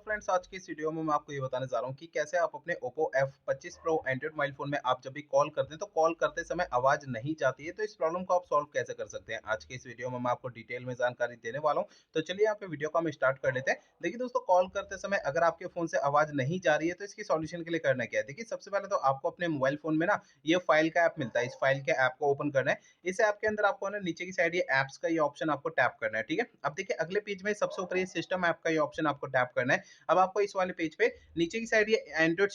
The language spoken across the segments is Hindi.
फ्रेंड्स, आज की इस वीडियो में मैं आपको ये बताने जा रहा हूँ कि कैसे आप अपने Oppo F25 Pro Android mobile phone में आप जब भी कॉल करते हैं तो कॉल करते समय आवाज नहीं जाती है, तो इस प्रॉब्लम को आप सॉल्व कैसे कर सकते हैं। आज के इस वीडियो में मैं आपको डिटेल में जानकारी देने वाला हूँ। तो चलिए यहाँ पे वीडियो को हम स्टार्ट कर लेते हैं। देखिए दोस्तों, कॉल करते समय अगर आपके फोन से आवाज नहीं जा रही है तो इसकी सॉल्यूशन के लिए करना क्या है। देखिए, सबसे पहले तो आपको अपने मोबाइल फोन में ना ये फाइल का ऐप मिलता है, इस फाइल के ऐप को ओपन करना है। इस ऐप के अंदर आपको ना नीचे की साइड ये ऐप्स का ये ऑप्शन आपको टैप करना है। ठीक है, अब देखिए अगले पेज में सबसे ऊपर ये सिस्टम ऐप का ये ऑप्शन आपको टैप करना है। अब आपको इस वाले पेज पे नीचे की साइड ये एंड्रॉइड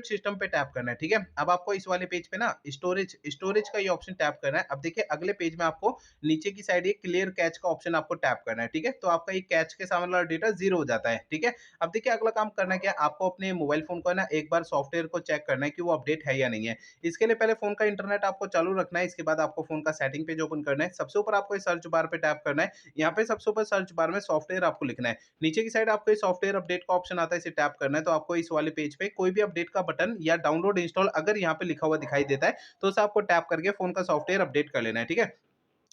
सिस्टम पे टैप करना है। ठीक है, अब आपको इस वाले पेज पे ना स्टोरेज स्टोरेज का ये ऑप्शन टैप करना है। अब देखिए अगले पेज में आपको नीचे की साइड ये क्लियर कैच का ऑप्शन आपको टैप करना है। ठीक है, तो आपका ये कैच के सामने वाला डेटा जीरो हो जाता है। ठीक है, अब देखिए अगला काम करना क्या है, आपको अपने मोबाइल फोन को ना एक बार सॉफ्टवेयर को चेक करना है कि वो अपडेट है या नहीं है। इसके लिए पहले फोन का इंटरनेट आपको चालू रखना है। इसके बाद आपको फोन का सेटिंग पेज ओपन करना है। सबसे ऊपर आपको सर्च बार पे टैप करना है। यहाँ पे सबसे ऊपर सर्च बार में सॉफ्टवेयर आपको लिखना है। नीचे की साइड आपको सॉफ्टवेयर अपडेट का ऑप्शन आता है, इसे टैप करना है। तो आपको इस वाले पेज पे कोई भी अपडेट का बटन या डाउनलोड इंस्टॉल अगर यहाँ पे लिखा हुआ दिखाई देता है तो उसे आपको टैप करके फोन का सॉफ्टवेयर अपडेट कर लेना है। ठीक है,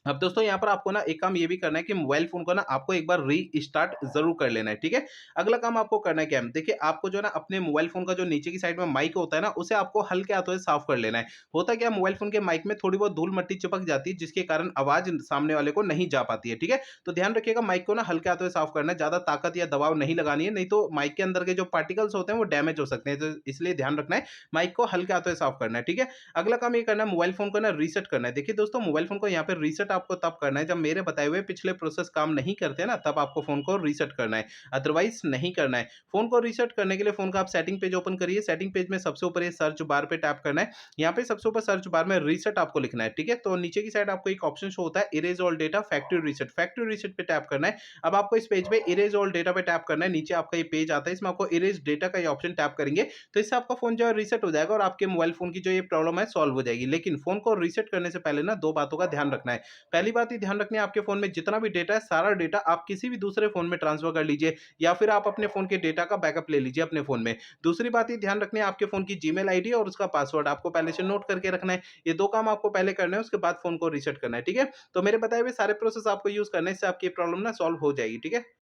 अब दोस्तों यहाँ पर आपको ना एक काम ये भी करना है कि मोबाइल फोन को ना आपको एक बार रीस्टार्ट जरूर कर लेना है। ठीक है, अगला काम आपको करना है क्या है, देखिए आपको जो है ना अपने मोबाइल फोन का जो नीचे की साइड में माइक होता है ना उसे आपको हल्के हाथों से साफ कर लेना है। होता क्या, मोबाइल फोन के माइक में थोड़ी बहुत धूल मट्टी चिपक जाती है जिसके कारण आवाज सामने वाले को नहीं जा पाती है। ठीक है, तो ध्यान रखिएगा माइक को ना हल्के हाथों से साफ करना है, ज्यादा ताकत या दबाव नहीं लगानी है, नहीं तो माइक के अंदर के जो पार्टिकल्स होते हैं वो डैमेज हो सकते हैं। तो इसलिए ध्यान रखना है, माइक को हल्के हाथों से साफ करना है। ठीक है, अगला काम ये करना है, मोबाइल फोन को ना रीसेट करना है। देखिए दोस्तों, मोबाइल फोन को यहाँ पे रीसेट आपको तब करना है जब मेरे बताए हुए पिछले प्रोसेस काम नहीं करते ना, तब आपको फोन को रीसेट करना है, अदरवाइज नहीं करना है। फोन को रीसेट करने के लिए फोन का आप सेटिंग पेज ओपन करिए। सेटिंग पेज में सबसे ऊपर ये सर्च बार पे टैप करना है। यहाँ पे सबसे ऊपर सर्च बार में रीसेट आपको लिखना है। ठीक है, तो नीचे की साइड आपको एक ऑप्शन शो होता है, erase all data factory reset पे टैप करना है। अब आपको इस पेज पे इरेज ऑल डेटा पे टैप करना है। नीचे आपका ये पेज आता है, इसमें आपको इरेज डेटा का ये ऑप्शन टैप करेंगे तो इससे आपका फोन जो है रीसेट हो जाएगा और आपके मोबाइल फोन की जो ये प्रॉब्लम है सॉल्व हो जाएगी। लेकिन फोन को रीसेट करने से पहले ना दो बातों का ध्यान रखना है। पहली बात ये ध्यान रखनी है, आपके फोन में जितना भी डेटा है सारा डेटा आप किसी भी दूसरे फोन में ट्रांसफर कर लीजिए या फिर आप अपने फोन के डेटा का बैकअप ले लीजिए अपने फोन में। दूसरी बात ये ध्यान रखनी है, आपके फोन की जीमेल आईडी और उसका पासवर्ड आपको पहले से नोट करके रखना है। ये दो काम आपको पहले करना है, उसके बाद फोन को रीसेट करना है। ठीक है, तो मेरे बताए हुए सारे प्रोसेस आपको यूज करने से आपकी प्रॉब्लम ना सॉल्व हो जाएगी। ठीक है।